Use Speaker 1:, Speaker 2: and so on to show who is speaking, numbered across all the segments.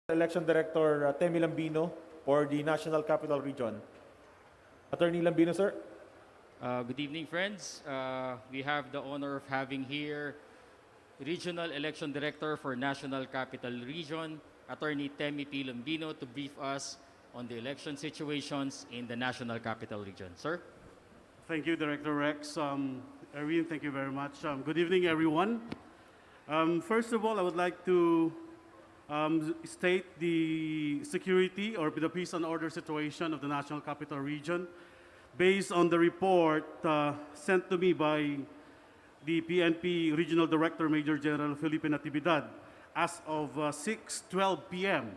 Speaker 1: Election Director Temi Lambino for the National Capital Region. Attorney Lambino, sir.
Speaker 2: Good evening, friends. We have the honor of having here Regional Election Director for National Capital Region, Attorney Temi P. Lambino, to brief us on the election situations in the National Capital Region. Sir?
Speaker 3: Thank you, Director Rex. Erwin, thank you very much. Good evening, everyone. First of all, I would like to state the security or the peace and order situation of the National Capital Region based on the report sent to me by the PNP Regional Director Major General Felipe Natividad as of 6:12 p.m.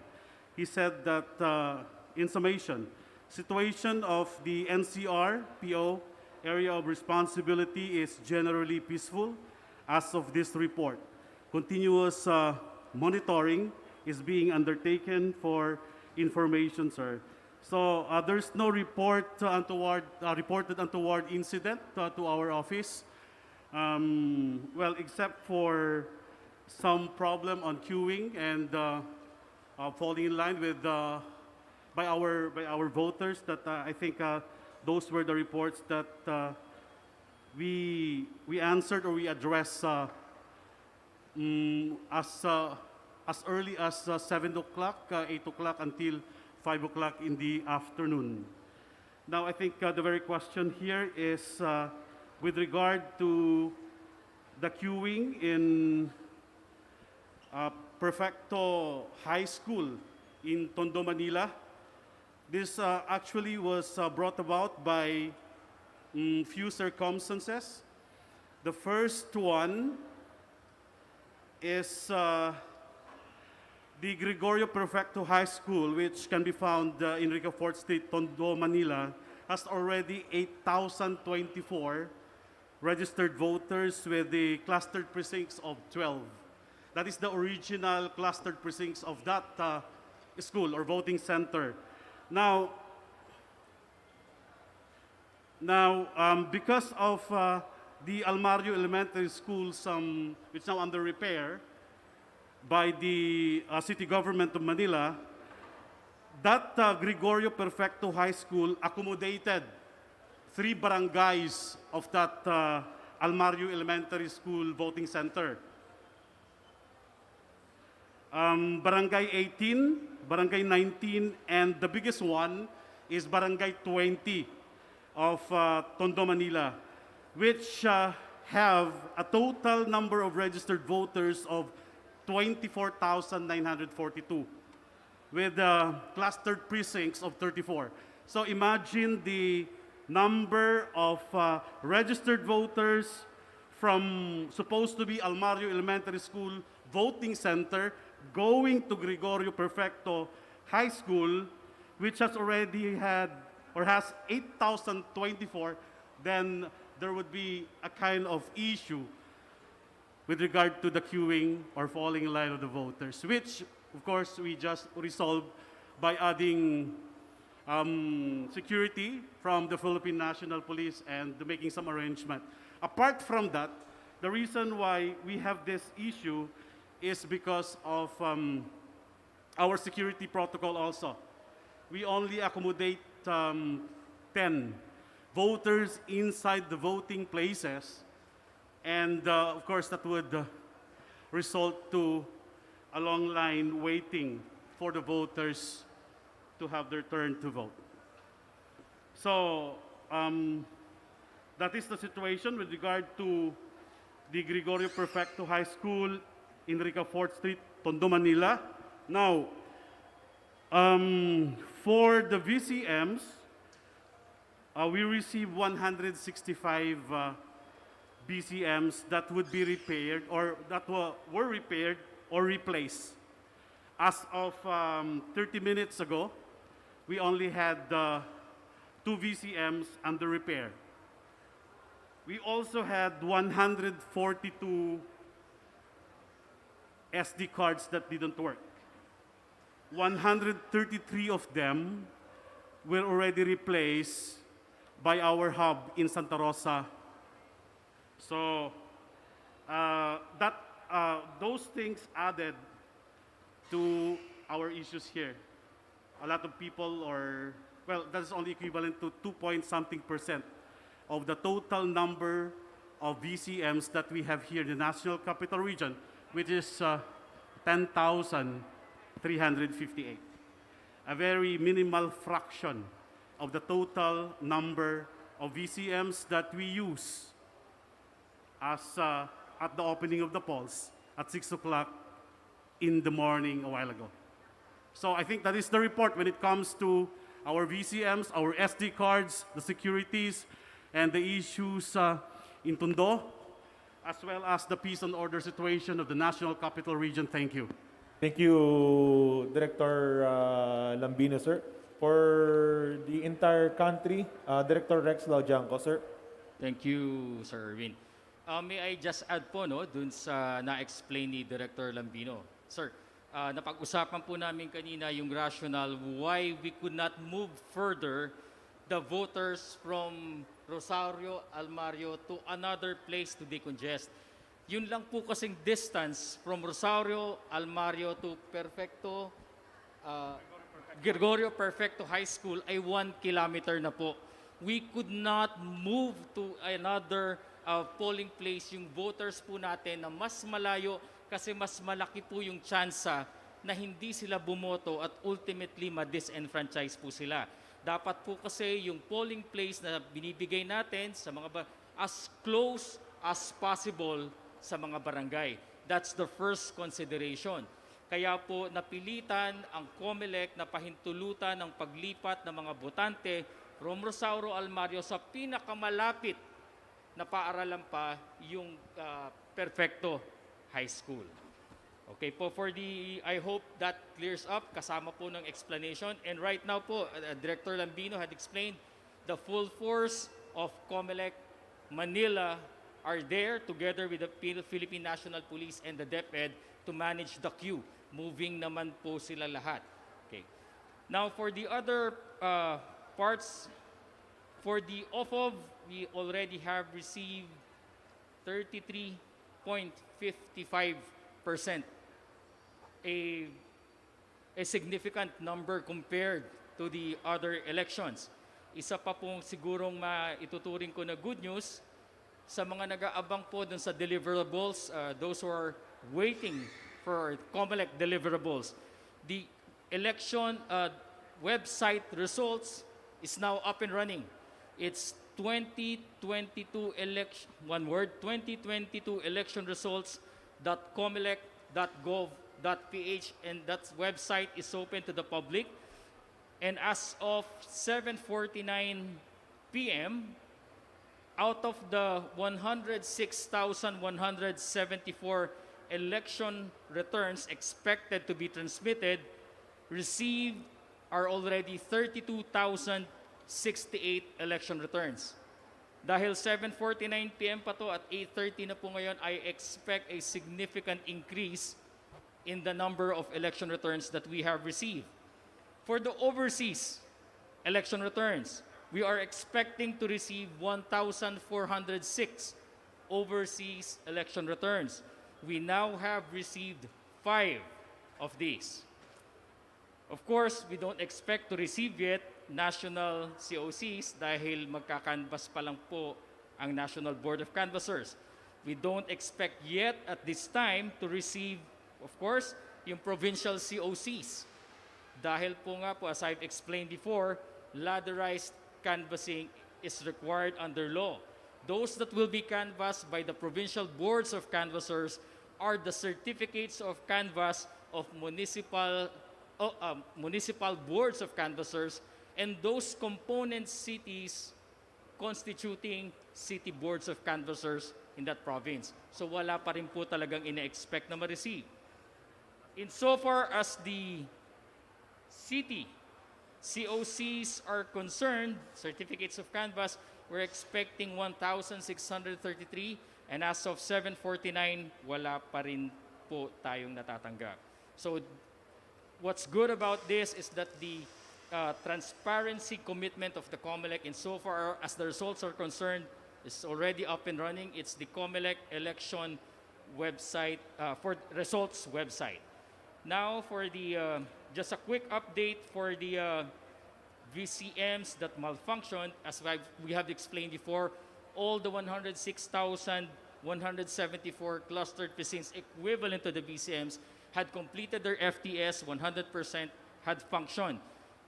Speaker 3: He said that, in summation, situation of the NCR PO area of responsibility is generally peaceful as of this report. Continuous monitoring is being undertaken for information, sir. So there's no reported untoward incident to our office. Well, except for some problem on queuing and falling in line with by our voters. That I think those were the reports that we answered or we addressed as early as 7 o'clock, 8 o'clock until 5 o'clock in the afternoon. Now, I think the very question here is with regard to the queuing in Perfecto High School in Tondo, Manila. This actually was brought about by few circumstances. The first one is the Gregorio Perfecto High School, which can be found in Ricafort Street, Tondo, Manila, has already 8,024 registered voters with the clustered precincts of 12. That is the original clustered precincts of that school or voting center. Now, because of the Almario Elementary School, which is now under repair by the city government of Manila, that Gregorio Perfecto High School accommodated 3 barangays of that Almario Elementary School voting center. Barangay 18, Barangay 19, and the biggest one is Barangay 20 of Tondo, Manila, which have a total number of registered voters of 24,942 with clustered precincts of 34. So imagine the number of registered voters from supposed to be Almario Elementary School voting center going to Gregorio Perfecto High School, which has already had or has 8,024, then there would be a kind of issue with regard to the queuing or falling in line of the voters, which, of course, we just resolved by adding security from the Philippine National Police and making some arrangement. Apart from that, the reason why we have this issue is because of our security protocol also. We only accommodate 10 voters inside the voting places. And of course, that would result to a long line waiting for the voters to have their turn to vote. So that is the situation with regard to the Gregorio Perfecto High School in Ricafort Street, Tondo, Manila. Now, for the VCMs, we received 165 BCMs that would be repaired or that were repaired or replaced. As of 30 minutes ago, we only had 2 VCMs under repair. We also had 142 SD cards that didn't work. 133 of them were already replaced by our hub in Santa Rosa. So those things added to our issues here. A lot of people or, well, that's only equivalent to 2 point something percent of the total number of VCMs that we have here in the National Capital Region, which is 10,358. A very minimal fraction of the total number of VCMs that we use as at the opening of the polls at 6 o'clock in the morning a while ago. So I think that is the report when it comes to our VCMs, our SD cards, the securities, and the issues in Tondo, as well as the peace and order situation of the National Capital Region. Thank you.
Speaker 1: Thank you, Director Lambino, sir. For the entire country, Director Rex Laudianco, sir.
Speaker 2: Thank you, Sir Erwin. May I just add po no, dun sa na-explain ni Director Lambino. Sir, napag-usapan po namin kanina yung rationale why we could not move further the voters from Rosario, Almario to another place to decongest. Yun lang po kasing distance from Rosario, Almario to Gregorio Perfecto High School ay 1 kilometer na po. We could not move to another polling place yung voters po natin na mas malayo kasi mas malaki po yung tsansa na hindi sila bumoto at ultimately ma-disenfranchise po sila. Dapat po kasi yung polling place na binibigay natin sa mga as close as possible sa mga barangay. That's the first consideration. Kaya po napilitan ang COMELEC na pahintulutan ng paglipat ng mga botante from Rosario Almario sa pinakamalapit na paaralan pa yung Perfecto High School. Okay po, I hope that clears up kasama po ng explanation. And right now po, Director Lambino had explained the full force of COMELEC Manila are there together with the Philippine National Police and the DepEd to manage the queue. Moving naman po sila lahat. Okay. Now for the other parts, for the OFOV, we already have received 33.55%. A significant number compared to the other elections. Isa pa pong sigurong maituturing ko na good news sa mga nag-aabang po dun sa deliverables, those who are waiting for COMELEC deliverables. The election website results is now up and running. It's 2022 election results.comelec.gov.ph, and that website is open to the public. And as of 7:49 p.m., out of the 106,174 election returns expected to be transmitted, received are already 32,068 election returns. Dahil 7:49 p.m. pa to at 8:30 na po ngayon, I expect a significant increase in the number of election returns that we have received. For the overseas election returns, we are expecting to receive 1,406 overseas election returns. We now have received 5 of these. Of course, we don't expect to receive yet national COCs dahil magkakanvas pa lang po ang National Board of Canvassers. We don't expect yet at this time to receive, of course, yung provincial COCs. Dahil po nga po, as I've explained before, ladderized canvassing is required under law. Those that will be canvassed by the provincial boards of canvassers are the certificates of canvass of municipal boards of canvassers and those component cities constituting city boards of canvassers in that province. So wala pa rin po talagang ina-expect na ma-receive. Insofar as the city COCs are concerned, certificates of canvass, we're expecting 1,633, and as of 7:49, wala pa rin po tayong natatanggap. So what's good about this is that the transparency commitment of the COMELEC insofar as the results are concerned is already up and running. It's the COMELEC election website, for results website. Now for the just a quick update for the VCMs that malfunctioned. As we have explained before, all the 106,174 clustered piscines equivalent to the VCMs had completed their FTS 100%, had functioned.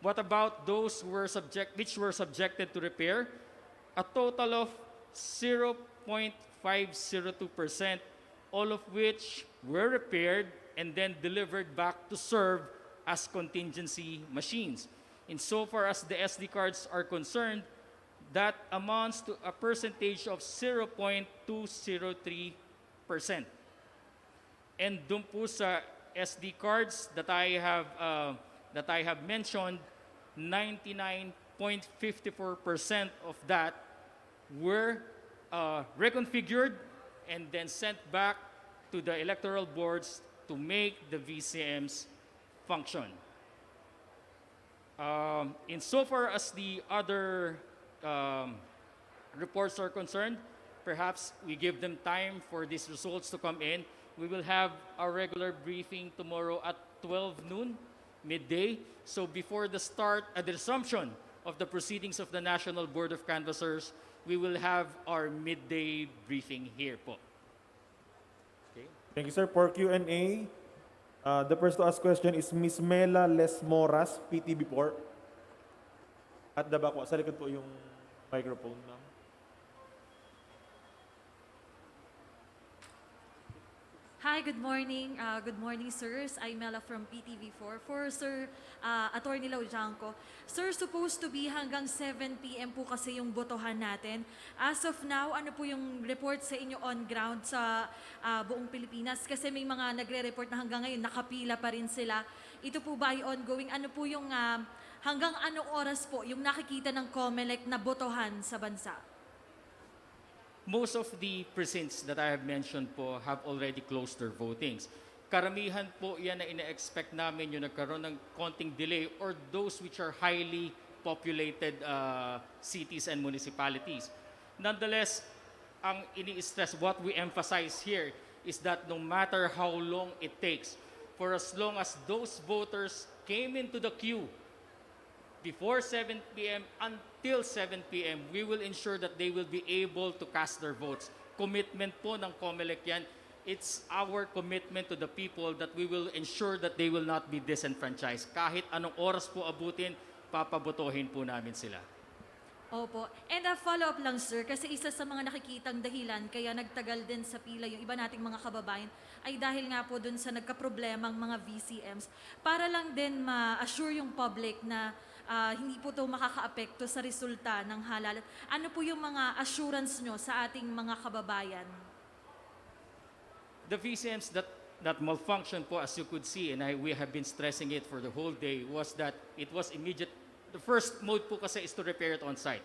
Speaker 2: What about those which were subjected to repair? A total of 0.502%, all of which were repaired and then delivered back to serve as contingency machines. Insofar as the SD cards are concerned, that amounts to a percentage of 0.203%. And dun po sa SD cards that I have mentioned, 99.54% of that were reconfigured and then sent back to the electoral boards to make the VCMs function. Insofar as the other reports are concerned, perhaps we give them time for these results to come in. We will have our regular briefing tomorrow at 12 noon, midday. So before the resumption of the proceedings of the National Board of Canvassers, we will have our midday briefing here po. Okay.
Speaker 1: Thank you, sir. For Q&A, the first to ask question is Ms. Mela Les Moras, PTV4. At the back po, sa likod po yung microphone, ma'am.
Speaker 4: Hi, good morning. Good morning, sirs. I'm Mela from PTV4. For Sir Attorney Laujanco. Sir, supposed to be hanggang 7 p.m. po kasi yung botohan natin. As of now, ano po yung report sa inyo on ground sa buong Pilipinas? Kasi may mga nagre-report na hanggang ngayon nakapila pa rin sila. Ito po ba ay ongoing? Ano po yung hanggang anong oras po yung nakikita ng COMELEC na botohan sa bansa?
Speaker 2: Most of the precincts that I have mentioned po have already closed their votings. Karamihan po yan na ina-expect namin yung nagkaroon ng konting delay or those which are highly populated cities and municipalities. Nonetheless, ang ini-stress, what we emphasize here is that no matter how long it takes, for as long as those voters came into the queue before 7 p.m. until 7 p.m., we will ensure that they will be able to cast their votes. Commitment po ng COMELEC yan. It's our commitment to the people that we will ensure that they will not be disenfranchised. Kahit anong oras po abutin, papabotohin po namin sila.
Speaker 4: Opo. And a follow-up lang, sir, kasi isa sa mga nakikitang dahilan kaya nagtagal din sa pila yung iba nating mga kababayan ay dahil nga po dun sa nagka-problemang mga VCMs para lang din ma-assure yung public na hindi po ito makaka-apekto sa resulta ng halalan. Ano po yung mga assurance nyo sa ating mga kababayan?
Speaker 2: The VCMs that malfunction po, as you could see, and we have been stressing it for the whole day, was that it was immediate. The first mode po kasi is to repair it on site.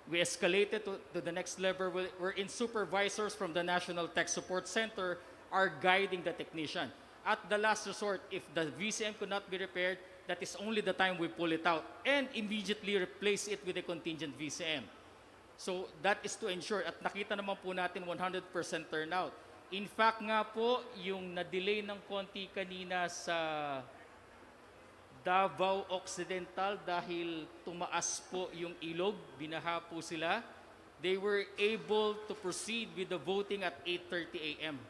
Speaker 2: We escalated to the next level wherein supervisors from the National Tech Support Center are guiding the technician. At the last resort, if the VCM could not be repaired, that is only the time we pull it out and immediately replace it with a contingent VCM. So that is to ensure, at nakita naman po natin 100% turnout. In fact nga po, yung na-delay ng konti kanina sa Davao Occidental dahil tumaas po yung ilog, binaha po sila, they were able to proceed with the voting at 8:30 a.m.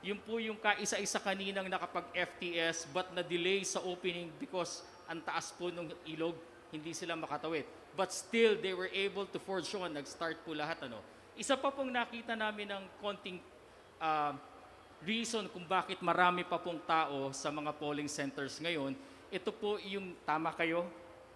Speaker 2: Yun po yung kaisa-isa kaninang nakapag-FTS but na-delay sa opening because ang taas po ng ilog, hindi sila makatawid. But still, they were able to forge on. Nag-start po lahat. Isa pa pong nakita namin ng konting reason kung bakit marami pa pong tao sa mga polling centers ngayon. Ito po yung, tama kayo,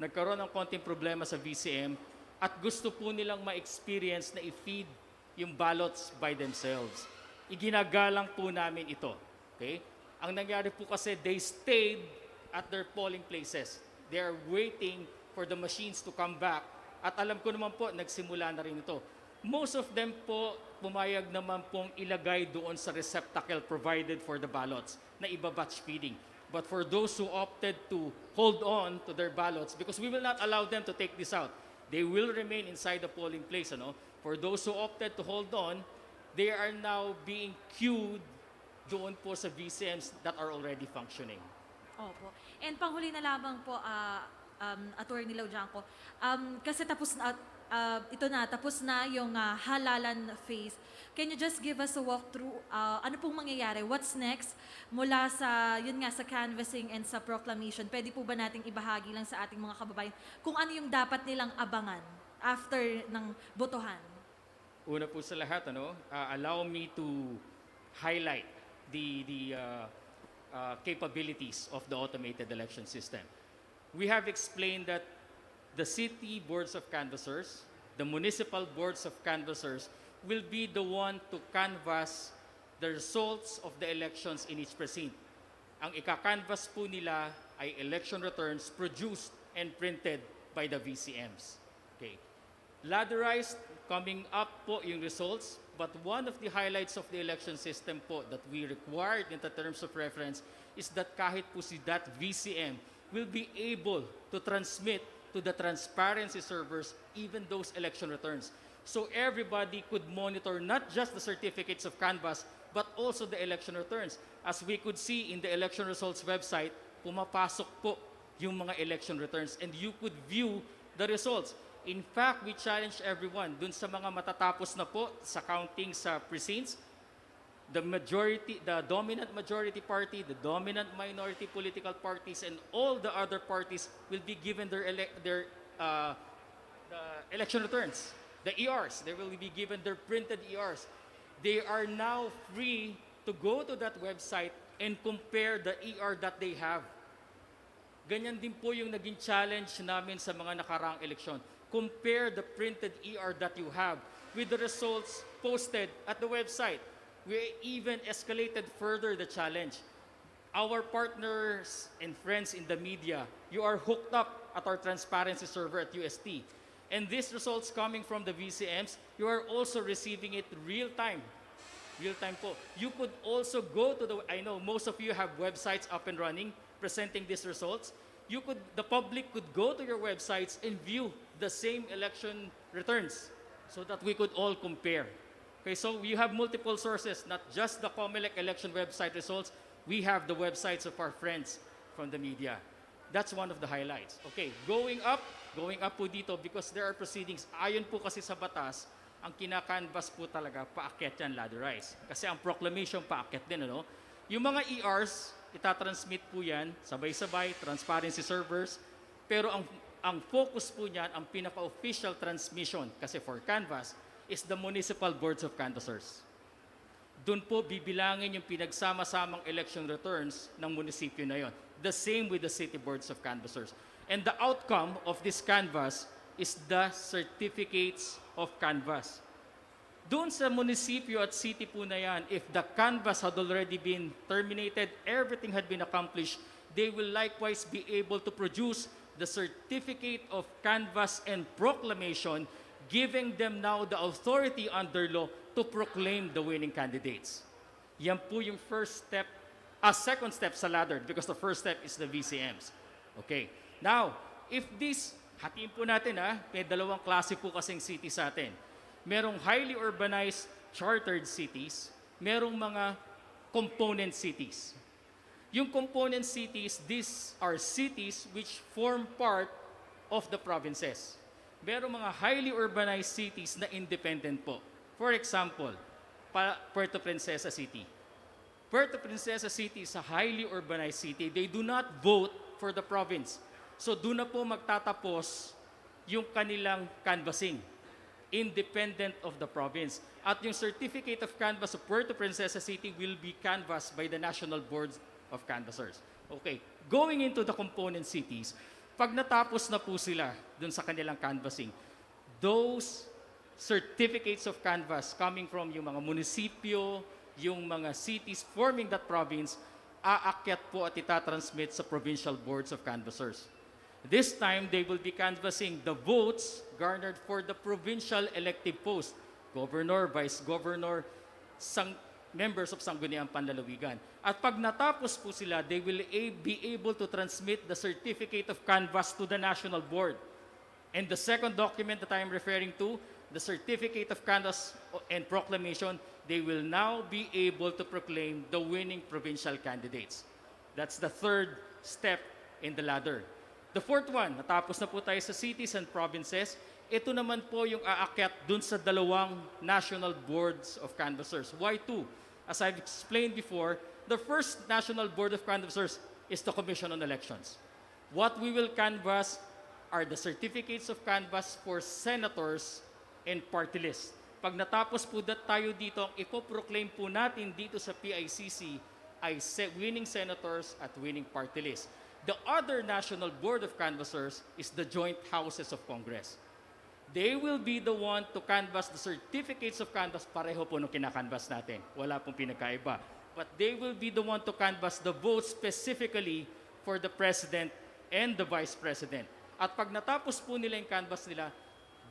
Speaker 2: nagkaroon ng konting problema sa VCM at gusto po nilang ma-experience na i-feed yung ballots by themselves. Iginagalang po namin ito. Okay? Ang nangyari po kasi, they stayed at their polling places. They are waiting for the machines to come back. At alam ko naman po, nagsimula na rin ito. Most of them po, pumayag naman pong ilagay doon sa receptacle provided for the ballots na iba-batch feeding. But for those who opted to hold on to their ballots, because we will not allow them to take this out, they will remain inside the polling place. For those who opted to hold on, they are now being queued doon po sa VCMs that are already functioning.
Speaker 4: Opo. And panghuli na lamang po, Attorney Laujanco, kasi tapos na yung halalan phase. Can you just give us a walkthrough? Ano pong mangyayari? What's next? Mula sa, yun nga, sa canvassing and sa proclamation, pwede po ba nating ibahagi lang sa ating mga kababayan kung ano yung dapat nilang abangan after ng botohan?
Speaker 2: Una po sa lahat, allow me to highlight the capabilities of the automated election system. We have explained that the city boards of canvassers, the municipal boards of canvassers will be the one to canvass the results of the elections in each precinct. Ang ika-canvass po nila ay election returns produced and printed by the VCMs. Okay. Ladderized, coming up po yung results, but one of the highlights of the election system po that we required in the terms of reference is that kahit po si that VCM will be able to transmit to the transparency servers even those election returns. So everybody could monitor not just the certificates of canvass, but also the election returns. As we could see in the election results website, pumapasok po yung mga election returns and you could view the results. In fact, we challenge everyone dun sa mga matatapos na po sa counting sa precincts, the dominant majority party, the dominant minority political parties, and all the other parties will be given the election returns, the ERs. They will be given their printed ERs. They are now free to go to that website and compare the ER that they have. Ganyan din po yung naging challenge namin sa mga nakaraang eleksyon. Compare the printed ER that you have with the results posted at the website. We even escalated further the challenge. Our partners and friends in the media, you are hooked up at our transparency server at UST. And these results coming from the VCMs, you are also receiving it real time. Real time po. You could also go to I know most of you have websites up and running presenting these results. The public could go to your websites and view the same election returns so that we could all compare. Okay, so you have multiple sources, not just the COMELEC election website results. We have the websites of our friends from the media. That's one of the highlights. Okay, going up po dito because there are proceedings. Ayon po kasi sa batas, ang kinakanvas po talaga, paakyat yan, ladderized. Kasi ang proclamation, paakyat din, Yung mga ERs, itatransmit po yan, sabay-sabay, transparency servers. Pero ang focus po niyan, ang pinaka-official transmission, kasi for canvas, is the municipal boards of canvassers. Doon po bibilangin yung pinagsama-samang election returns ng munisipyo na yon. The same with the city boards of canvassers. And the outcome of this canvas is the certificates of canvas. Doon sa munisipyo at city po na yan, if the canvas had already been terminated, everything had been accomplished, they will likewise be able to produce the certificate of canvas and proclamation, giving them now the authority under law to proclaim the winning candidates. Yan po yung second step sa ladder because the first step is the VCMs. Okay. Now, if hatiin po natin may dalawang klase po kasing city sa atin. Merong highly urbanized chartered cities, merong mga component cities. Yung component cities, these are cities which form part of the provinces. Merong mga highly urbanized cities na independent po. For example, Puerto Princesa City. Puerto Princesa City is a highly urbanized city. They do not vote for the province. So doon na po magtatapos yung kanilang canvassing, independent of the province. At yung certificate of canvass of Puerto Princesa City will be canvassed by the National Board of Canvassers. Okay, going into the component cities, pag natapos na po sila dun sa kanilang canvassing, those certificates of canvass coming from yung mga munisipyo, yung mga cities forming that province, aakyat po at itatransmit sa provincial boards of canvassers. This time, they will be canvassing the votes garnered for the provincial elective post, governor, vice governor, members of Sangguniang Panlalawigan. At pag natapos po sila, they will be able to transmit the certificate of canvass to the national board. And the second document that I am referring to, the certificate of canvass and proclamation, they will now be able to proclaim the winning provincial candidates. That's the third step in the ladder. The fourth one, natapos na po tayo sa cities and provinces. Ito naman po yung aakyat dun sa dalawang national boards of canvassers. Why two? As I've explained before, the first national board of canvassers is the Commission on Elections. What we will canvass are the certificates of canvass for senators and party list. Pag natapos po tayo dito, ang ipoproclaim po natin dito sa PICC ay winning senators at winning party list. The other national board of canvassers is the joint houses of Congress. They will be the one to canvass the certificates of canvass. Pareho po nung kinakanvass natin. Wala pong pinagkaiba. But they will be the one to canvass the votes specifically for the president and the vice president. At pag natapos po nila yung canvass nila,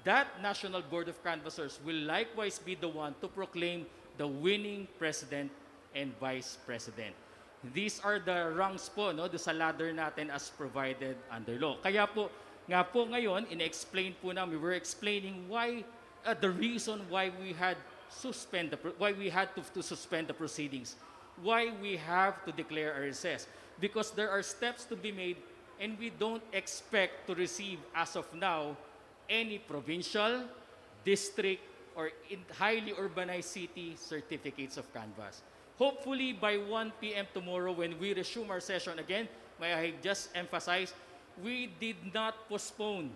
Speaker 2: that national board of canvassers will likewise be the one to proclaim the winning president and vice president. These are the rungs po, no, sa ladder natin as provided under law. Kaya po, nga po ngayon, in-explain po namin, we were explaining why, the reason why we had to suspend the proceedings, why we have to declare a recess. Because there are steps to be made and we don't expect to receive, as of now, any provincial, district, or in highly urbanized city certificates of canvass. Hopefully, by 1 p.m. tomorrow, when we resume our session again, may I just emphasize, we did not postpone.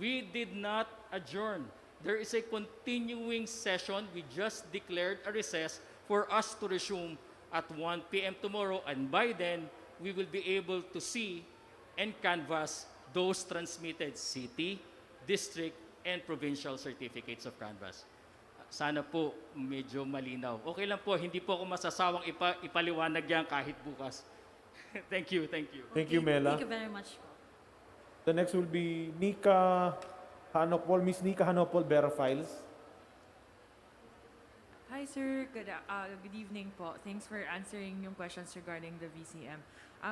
Speaker 2: We did not adjourn. There is a continuing session. We just declared a recess for us to resume at 1 p.m. tomorrow, and by then, we will be able to see and canvass those transmitted city, district, and provincial certificates of canvass. Sana po medyo malinaw. Okay lang po, hindi po ako masasawang ipaliwanag yan kahit bukas. Thank you, thank you.
Speaker 1: Thank you, Mela.
Speaker 4: Thank you very much po.
Speaker 1: The next will be Nika Hanopol. Miss Nika Hanopol, Bearer Files.
Speaker 5: Hi sir, good evening po. Thanks for answering yung questions regarding the VCM.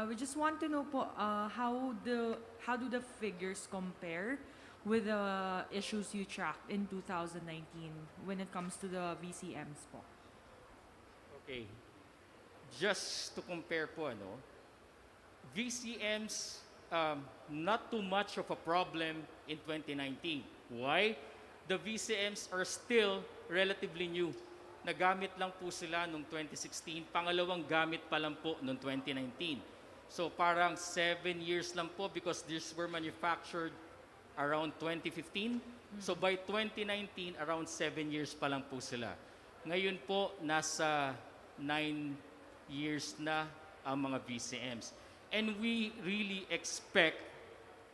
Speaker 5: We just want to know po, how do the figures compare with the issues you tracked in 2019 when it comes to the VCMs po?
Speaker 2: Okay. Just to compare po, VCMs, not too much of a problem in 2019. Why? The VCMs are still relatively new. Nagamit lang po sila noong 2016, pangalawang gamit pa lang po noong 2019. So parang 7 years lang po because these were manufactured around 2015. So by 2019, around 7 years pa lang po sila. Ngayon po, nasa 9 years na ang mga VCMs. And we really expect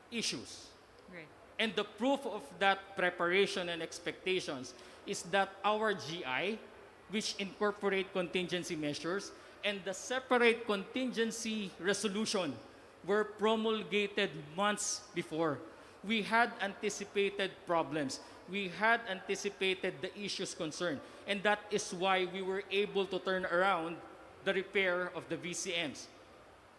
Speaker 2: issues.
Speaker 5: Great.
Speaker 2: And the proof of that preparation and expectations is that our GI, which incorporate contingency measures, and the separate contingency resolution were promulgated months before. We had anticipated problems. We had anticipated the issues concerned. And that is why we were able to turn around the repair of the VCMs.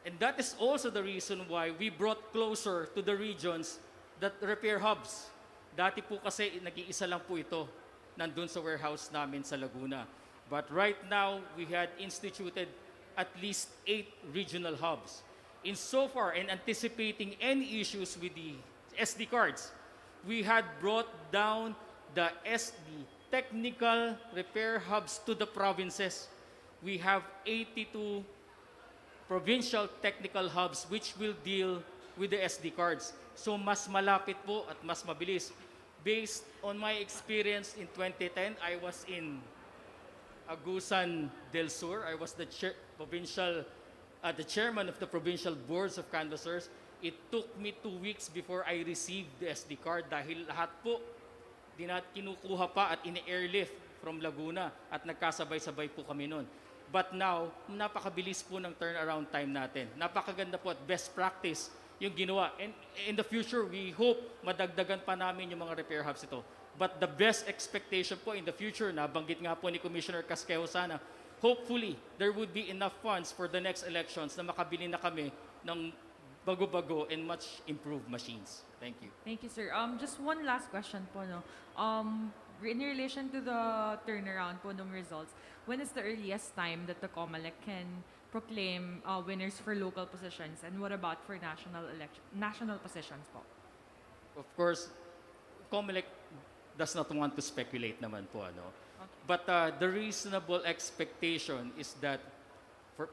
Speaker 2: And that is also the reason why we brought closer to the regions that repair hubs. Dati po kasi nag-iisa lang po ito nandun sa warehouse namin sa Laguna. But right now, we had instituted at least 8 regional hubs. In so far, in anticipating any issues with the SD cards, we had brought down the SD technical repair hubs to the provinces. We have 82 provincial technical hubs which will deal with the SD cards. So mas malapit po at mas mabilis. Based on my experience in 2010, I was in Agusan del Sur. I was the chairman of the provincial boards of canvassers. It took me 2 weeks before I received the SD card dahil lahat po kinukuha pa at ini-airlift from Laguna at nagkasabay-sabay po kami noon. But now, napakabilis po ng turnaround time natin. Napakaganda po at best practice yung ginawa. And in the future, we hope madagdagan pa namin yung mga repair hubs ito. But the best expectation po in the future, nabanggit nga po ni Commissioner Casquejo sana, hopefully, there would be enough funds for the next elections na makabili na kami ng bago-bago and much improved machines. Thank you.
Speaker 5: Thank you, sir. Just one last question po, no. In relation to the turnaround po ng results, when is the earliest time that the COMELEC can proclaim winners for local positions, and what about for national positions po?
Speaker 2: Of course, COMELEC does not want to speculate naman po, ano.
Speaker 5: Okay.
Speaker 2: But the reasonable expectation is that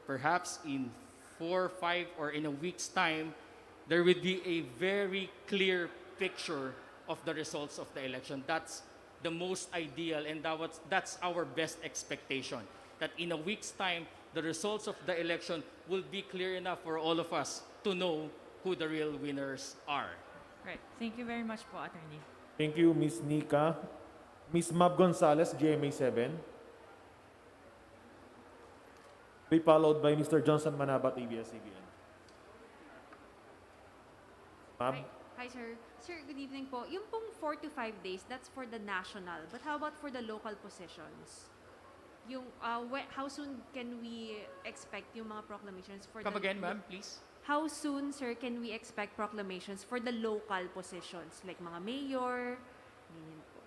Speaker 2: perhaps in 4, 5, or in a week's time, there will be a very clear picture of the results of the election. That's the most ideal, and that's our best expectation. That in a week's time, the results of the election will be clear enough for all of us to know who the real winners are.
Speaker 5: Right. Thank you very much po, Attorney.
Speaker 1: Thank you, Ms. Nika. Ms. Mab Gonzalez, GMA7. Be followed by Mr. Johnson Manabat, ABS-CBN. Ma'am?
Speaker 6: Hi, sir. Sir, good evening po. Yung pong 4 to 5 days, that's for the national. But how about for the local positions? Yung, how soon can we expect yung mga proclamations for
Speaker 2: Come
Speaker 6: the...
Speaker 2: again, ma'am, please.
Speaker 6: How soon, sir, can we expect proclamations for the local positions? Like mga mayor, ganyan po.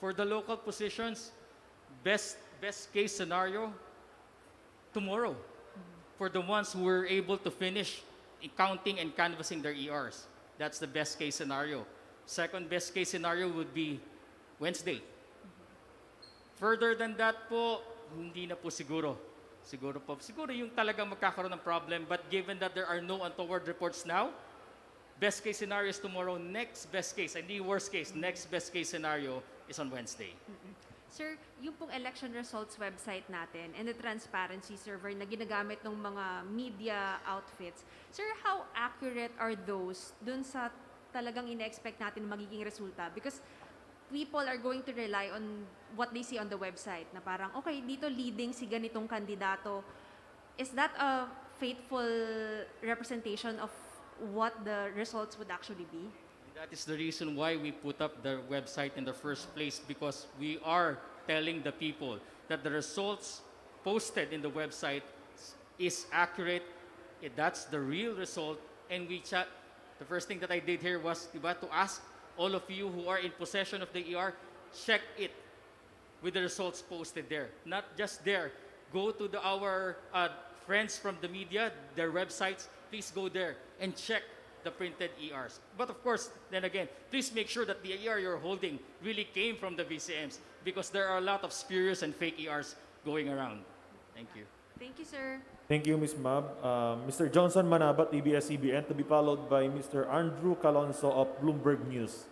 Speaker 2: For the local positions, best case scenario, tomorrow. For the ones who were able to finish counting and canvassing their ERs. That's the best case scenario. Second best case scenario would be Wednesday. Further than that po, hindi na po siguro. Siguro yung talagang magkakaroon ng problem. But given that there are no untoward reports now, best case scenario is tomorrow. Next best case, hindi worst case, next best case scenario is on Wednesday.
Speaker 6: Sir, yung pong election results website natin and the transparency server na ginagamit ng mga media outfits, sir, how accurate are those dun sa talagang ina-expect natin magiging resulta? Because people are going to rely on what they see on the website na parang, okay, dito leading si ganitong kandidato. Is that a faithful representation of what the results would actually be?
Speaker 2: That is the reason why we put up the website in the first place, because we are telling the people that the results posted in the website is accurate. That's the real result. And the first thing that I did here was to ask all of you who are in possession of the ER, check it with the results posted there. Not just there. Go to our friends from the media, their websites. Please go there and check the printed ERs. But of course, then again, please make sure that the ER you're holding really came from the VCMs, because there are a lot of spurious and fake ERs going around. Thank you.
Speaker 6: Thank you, sir.
Speaker 1: Thank you, Ms. Mab. Mr. Johnson Manabat, ABS-CBN, to be followed by Mr. Andrew Calonso of Bloomberg News.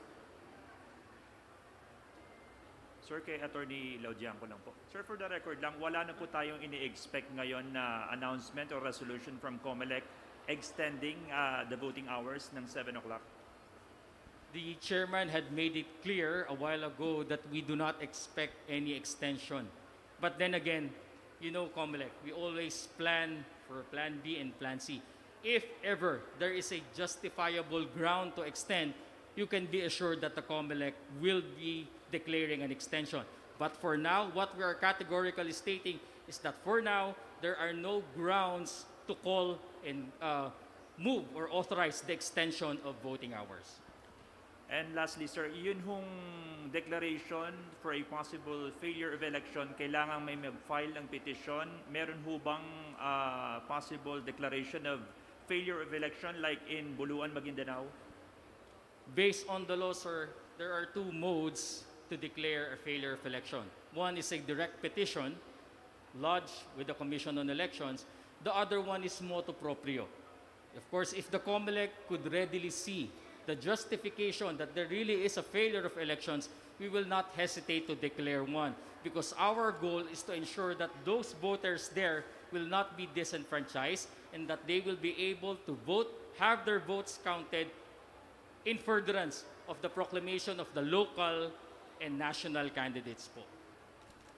Speaker 7: Sir, kay Attorney Laudianco lang po. Sir, for the record lang, wala na po tayong ini-expect ngayon na announcement or resolution from COMELEC extending the voting hours ng 7 o'clock.
Speaker 2: The chairman had made it clear a while ago that we do not expect any extension. But then again, you know, COMELEC, we always plan for Plan B and Plan C. If ever there is a justifiable ground to extend, you can be assured that the COMELEC will be declaring an extension. But for now, what we are categorically stating is that for now, there are no grounds to call and move or authorize the extension of voting hours.
Speaker 7: And lastly, sir, yun hong declaration for a possible failure of election, kailangan may mag-file ng petition. Meron ho bang possible declaration of failure of election like in Buluan, Maguindanao?
Speaker 2: Based on the law, sir, there are two modes to declare a failure of election. One is a direct petition lodged with the Commission on Elections. The other one is motu proprio. Of course, if the COMELEC could readily see the justification that there really is a failure of elections, we will not hesitate to declare one, because our goal is to ensure that those voters there will not be disenfranchised and that they will be able to vote, have their votes counted in furtherance of the proclamation of the local and national candidates po.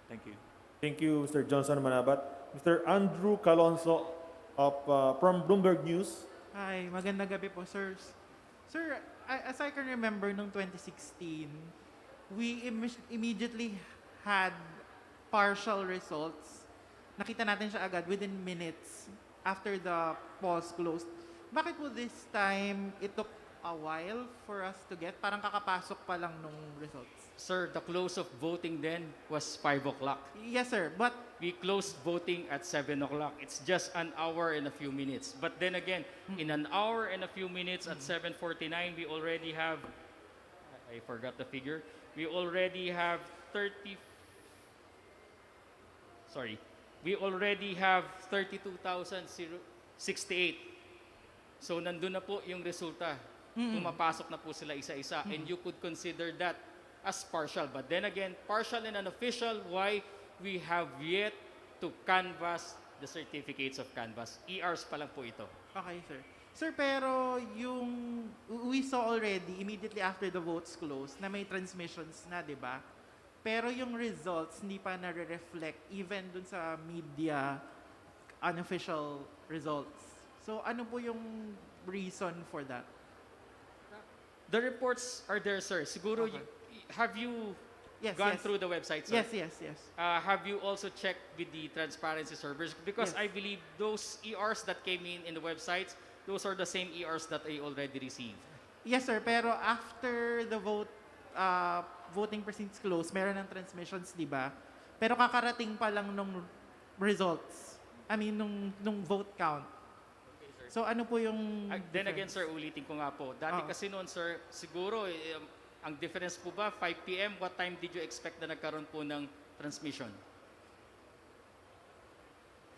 Speaker 7: Thank you.
Speaker 1: Thank you, Mr. Johnson Manabat. Mr. Andrew Calonso from Bloomberg News.
Speaker 8: Hi, magandang gabi po, sirs. Sir, as I can remember, noong 2016, we immediately had partial results. Nakita natin siya agad within minutes after the polls closed. Bakit po this time it took a while for us to get? Parang kakapasok pa lang nung results.
Speaker 2: Sir, the close of voting then was 5 o'clock.
Speaker 8: Yes, sir. But
Speaker 2: We closed voting at 7 o'clock. It's just an hour and a few minutes. But then again, in an hour and a few minutes at 7:49, we already have, I forgot the figure, we already have 32,068. So nandun na po yung resulta. Pumapasok na po sila isa-isa. And you could consider that as partial. But then again, partial and unofficial, why? We have yet to canvass the certificates of canvass. ERs pa lang po ito.
Speaker 8: okay, sir. Sir, pero we saw already immediately after the votes closed na may transmissions na, 'di ba? Pero yung results hindi pa nare-reflect even dun sa media unofficial results. So ano po yung reason for that?
Speaker 2: The reports are there, sir. Siguro,
Speaker 8: Okay.
Speaker 2: have you
Speaker 8: Yes,
Speaker 2: gone
Speaker 8: yes.
Speaker 2: through the website, sir?
Speaker 8: Yes.
Speaker 2: Have you also checked with the transparency servers? Because
Speaker 8: Yes.
Speaker 2: I believe those ERs that came in the websites, those are the same ERs that I already received.
Speaker 8: Yes, sir. Pero after the voting precincts closed, meron ng transmissions, di ba? Pero kakarating pa lang nung results. I mean, nung vote count. So ano po yung
Speaker 2: Then again,
Speaker 8: difference?
Speaker 2: sir, ulitin ko nga po. Dati kasi noon, sir, siguro, ang difference po ba, 5 p.m., what time did you expect na nagkaroon po ng transmission?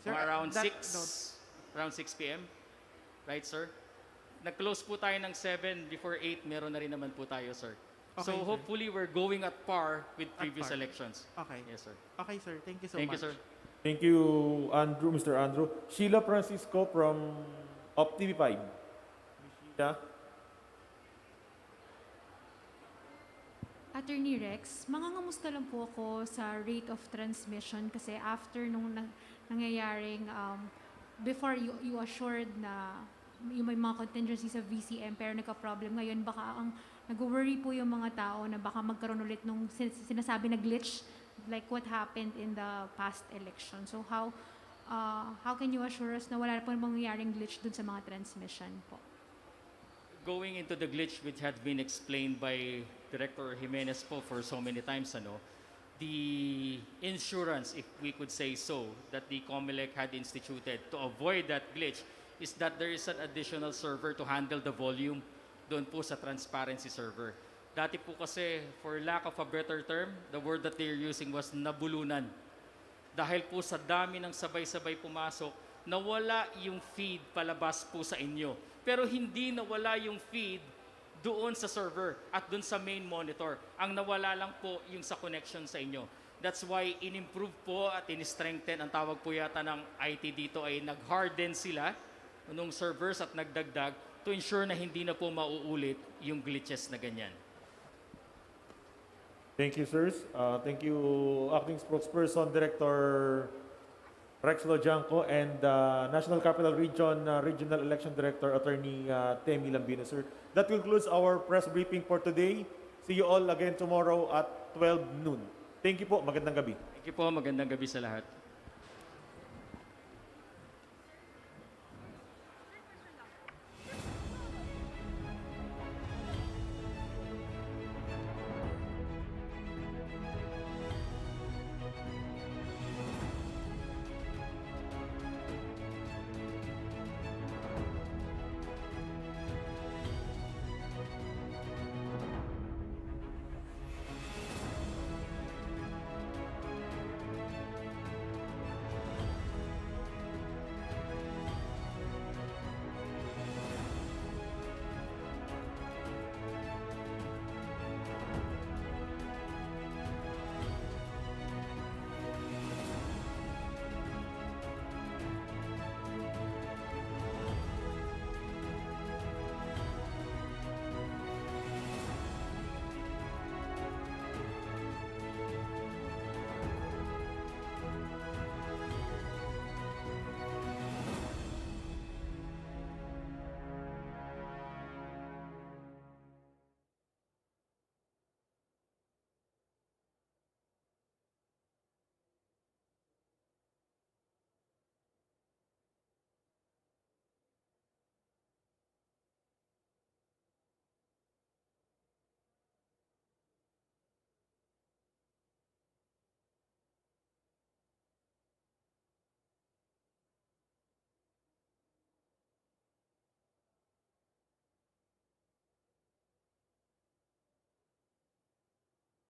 Speaker 8: Sir,
Speaker 2: Around
Speaker 8: that-
Speaker 2: 6? Around 6 p.m.? Right, sir? Nag-close po tayo ng 7, before 8, meron na rin naman po tayo, sir.
Speaker 8: Okay,
Speaker 2: So
Speaker 8: sir.
Speaker 2: hopefully, we're going at par with
Speaker 8: At
Speaker 2: previous
Speaker 8: par.
Speaker 2: elections.
Speaker 8: Okay.
Speaker 2: Yes, sir.
Speaker 8: Okay, sir. Thank you so
Speaker 2: Thank
Speaker 8: much.
Speaker 2: you, sir.
Speaker 1: Thank you, Andrew, Mr. Andrew. Sheila Francisco from OpTV5. Sheila?
Speaker 9: Attorney Rex, mangangamusta lang po ako sa rate of transmission kasi after nung nangyayaring before you assured na yung may mga contingency sa VCM pero nagka-problem ngayon, baka ang nag-worry po yung mga tao na baka magkaroon ulit nung sinasabi na glitch like what happened in the past election. So how can you assure us na wala po mangyayaring glitch dun sa mga transmission po?
Speaker 2: Going into the glitch which had been explained by Director Jimenez po for so many times, the insurance, if we could say so, that the COMELEC had instituted to avoid that glitch is that there is an additional server to handle the volume doon po sa transparency server. Dati po kasi, for lack of a better term, the word that they're using was nabulunan. Dahil po sa dami ng sabay-sabay pumasok, nawala yung feed palabas po sa inyo. Pero hindi nawala yung feed doon sa server at doon sa main monitor. Ang nawala lang po yung sa connection sa inyo. That's why in-improve po at in-strengthen, ang tawag po yata ng IT dito ay nag-harden sila nung servers at nagdagdag to ensure na hindi na po mauulit yung glitches na ganyan.
Speaker 1: Thank you, sirs. Thank you, Acting Spokesperson, Director Rex Lojanco, and National Capital Region Regional Election Director, Attorney Temi Lambino, sir. That concludes our press briefing for today. See you all again tomorrow at 12 noon. Thank you po. Magandang gabi.
Speaker 2: Thank you po. Magandang gabi sa lahat.